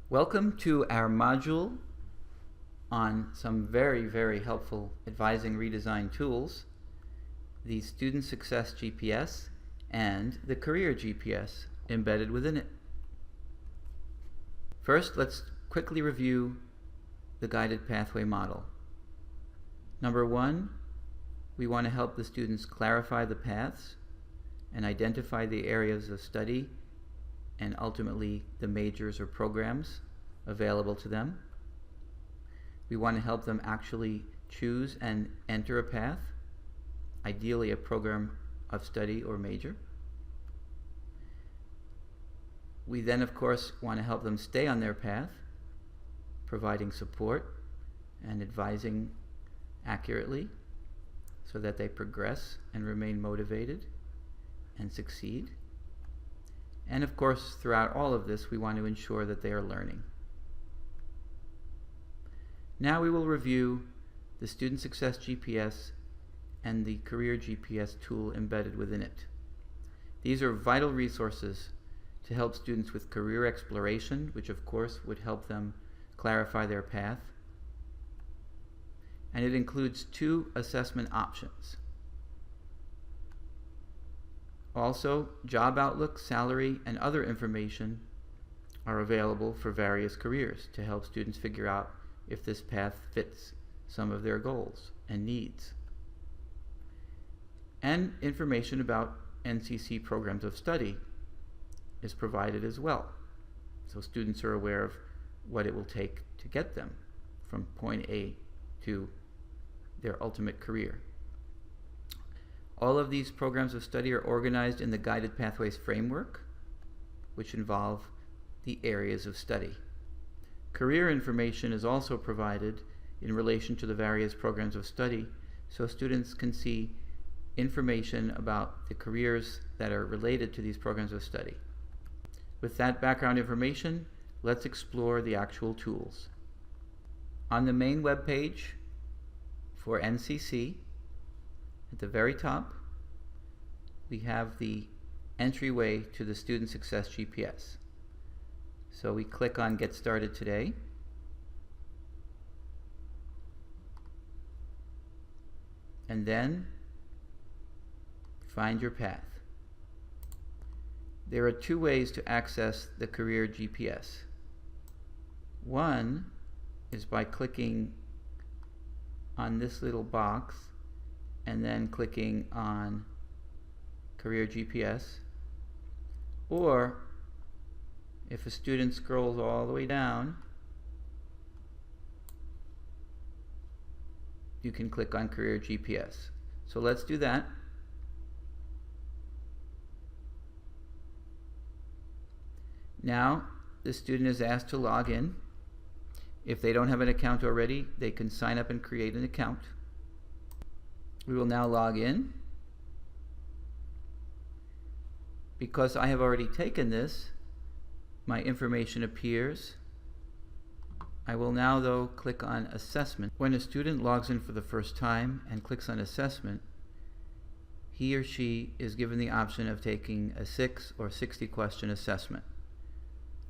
Welcome to our module on some very helpful advising redesign tools, the Student Success GPS and the Career GPS embedded within it. First, let's quickly review the guided pathway model. Number one, we want to help the students clarify the paths and identify the areas of study and ultimately the majors or programs available to them. We want to help them actually choose and enter a path, ideally a program of study or major. We then, of course, want to help them stay on their path, providing support and advising accurately so that they progress and remain motivated and succeed. And of course, throughout all of this, we want to ensure that they are learning. Now we will review the Student Success GPS and the Career GPS tool embedded within it. These are vital resources to help students with career exploration, which of course would help them clarify their path. And it includes 2 assessment options. Also, job outlook, salary, and other information are available for various careers to help students figure out if this path fits some of their goals and needs. And information about NCC programs of study is provided as well, so students are aware of what it will take to get them from point A to their ultimate career. All of these programs of study are organized in the Guided Pathways framework, which involve the areas of study. Career information is also provided in relation to the various programs of study, so students can see information about the careers that are related to these programs of study. With that background information, let's explore the actual tools. On the main web page for NCC, at the very top, we have the entryway to the Student Success GPS. So we click on Get Started Today. And then find your path. There are 2 ways to access the Career GPS. One is by clicking on this little box and then clicking on Career GPS, or if a student scrolls all the way down, you can click on Career GPS. So let's do that. Now the student is asked to log in. If they don't have an account already, they can sign up and create an account. We will now log in. Because I have already taken this, my information appears. I will now, though, click on Assessment. When a student logs in for the first time and clicks on Assessment, he or she is given the option of taking a 6 or 60 question assessment.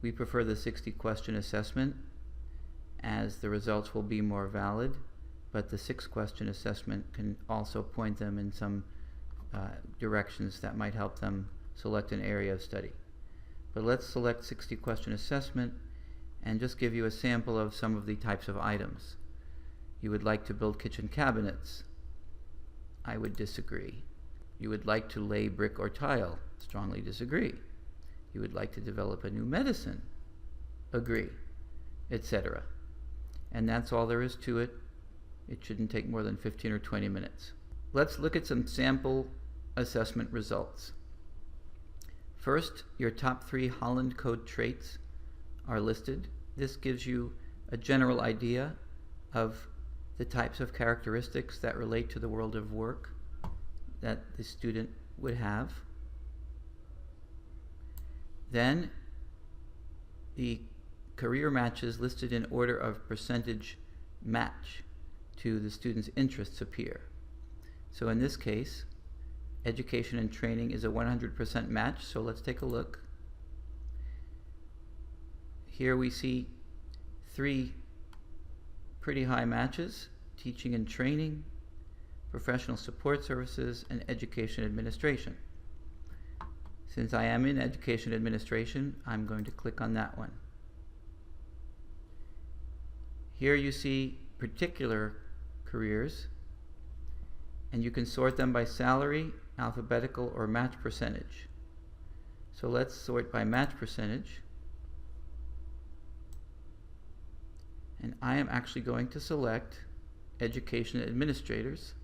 We prefer the 60 question assessment as the results will be more valid, but the 6 question assessment can also point them in some directions that might help them select an area of study. But let's select 60 question assessment and just give you a sample of some of the types of items. You would like to build kitchen cabinets. I would disagree. You would like to lay brick or tile. Strongly disagree. You would like to develop a new medicine. Agree, etc. And that's all there is to it. It shouldn't take more than 15 or 20 minutes. Let's look at some sample assessment results. First, your top 3 Holland Code traits are listed. This gives you a general idea of the types of characteristics that relate to the world of work that the student would have. Then, the career matches listed in order of percentage match to the student's interests appear. So in this case, education and training is a 100% match, so let's take a look. Here we see 3 pretty high matches: teaching and training, professional support services, and education administration. Since I am in education administration, I'm going to click on that one. Here you see particular careers, and you can sort them by salary, alphabetical, or match percentage. So let's sort by match percentage. And I am actually going to select education administrators,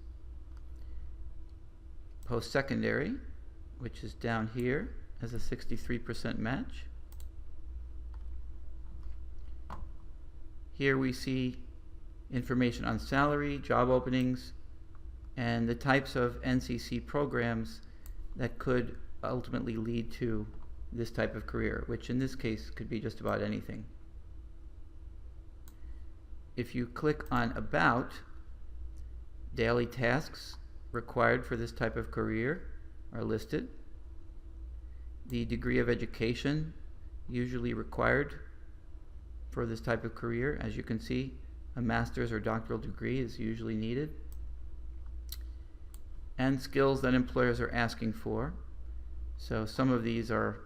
post-secondary, which is down here as a 63% match. Here we see information on salary, job openings, and the types of NCC programs that could ultimately lead to this type of career, which in this case could be just about anything. If you click on About, daily tasks required for this type of career are listed. The degree of education usually required for this type of career, as you can see, a master's or doctoral degree is usually needed. And skills that employers are asking for. So some of these are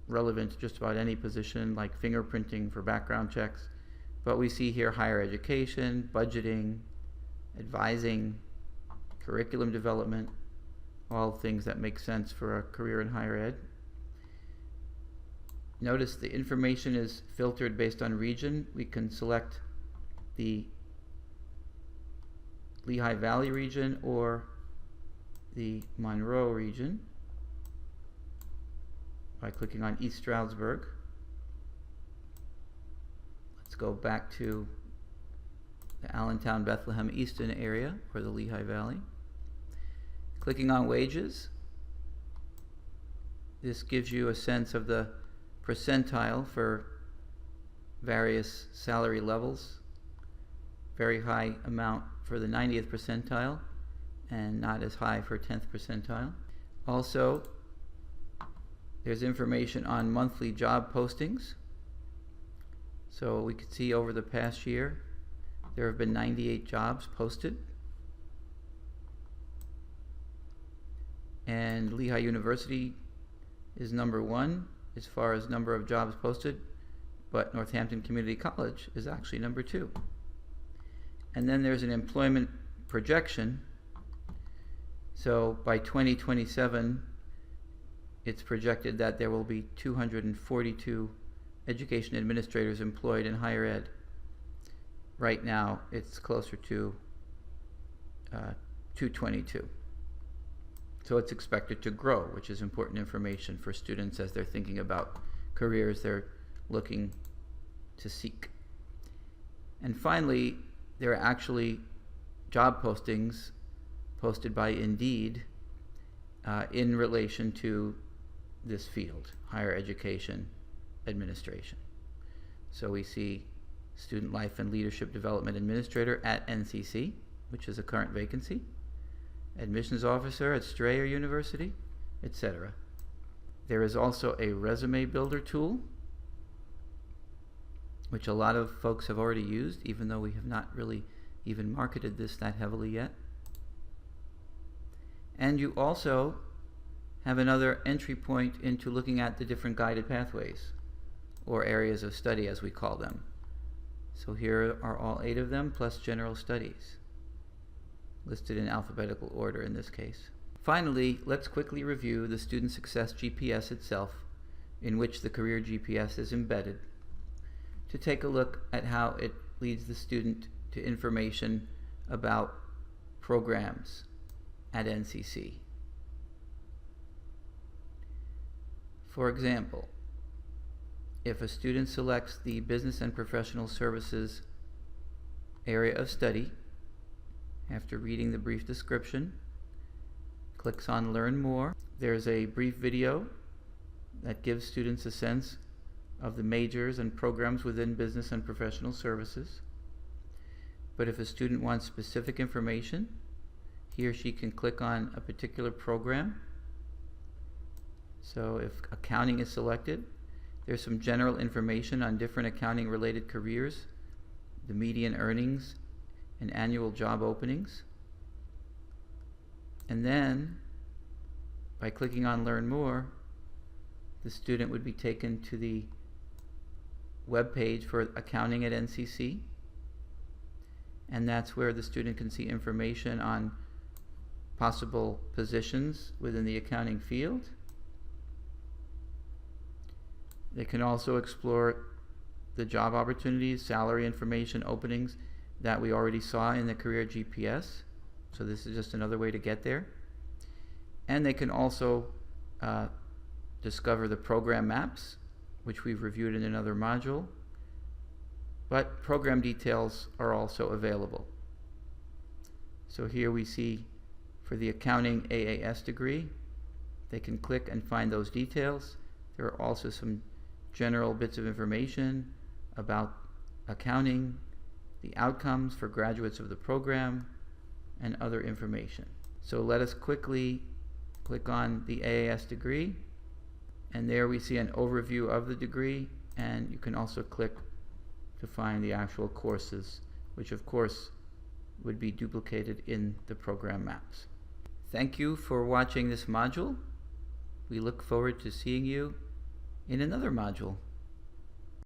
relevant to just about any position, like fingerprinting for background checks. But we see here higher education, budgeting, advising, curriculum development, all things that make sense for a career in higher ed. Notice the information is filtered based on region. We can select the Lehigh Valley region or the Monroe region by clicking on East Stroudsburg. Let's go back to the Allentown, Bethlehem, Easton area, or the Lehigh Valley. Clicking on wages, this gives you a sense of the percentile for various salary levels. Very high amount for the 90th percentile and not as high for 10th percentile. Also, there's information on monthly job postings. So we can see over the past year there have been 98 jobs posted. And Lehigh University is number 1 as far as number of jobs posted, but Northampton Community College is actually number 2. And then there's an employment projection. So by 2027, it's projected that there will be 242 education administrators employed in higher ed. Right now, it's closer to 222. So it's expected to grow, which is important information for students as they're thinking about careers they're looking to seek. And finally, there are actually job postings posted by Indeed in relation to this field, higher education administration. So we see Student Life and Leadership Development Administrator at NCC, which is a current vacancy, admissions officer at Strayer University, etc. There is also a resume builder tool, which a lot of folks have already used, even though we have not really even marketed this that heavily yet. And you also have another entry point into looking at the different guided pathways, or areas of study as we call them. So here are all 8 of them, plus general studies, listed in alphabetical order in this case. Finally, let's quickly review the Student Success GPS itself, in which the Career GPS is embedded, to take a look at how it leads the student to information about programs at NCC. For example, if a student selects the Business and Professional Services area of study, after reading the brief description, clicks on Learn More, there's a brief video that gives students a sense of the majors and programs within Business and Professional Services. But if a student wants specific information, he or she can click on a particular program. So if accounting is selected, There's some general information on different accounting related careers, the median earnings and annual job openings. And then by clicking on Learn More, the student would be taken to the web page for Accounting at NCC, and that's where the student can see information on possible positions within the accounting field. They can also explore the job opportunities, salary information, openings that we already saw in the Career GPS. So this is just another way to get there. And they can also discover the program maps, which we've reviewed in another module. But program details are also available. So here we see for the Accounting AAS degree, they can click and find those details. There are also some general bits of information about accounting, the outcomes for graduates of the program, and other information. So let us quickly click on the AAS degree, and there we see an overview of the degree, and you can also click to find the actual courses, which of course would be duplicated in the program maps. Thank you for watching this module. We look forward to seeing you in another module.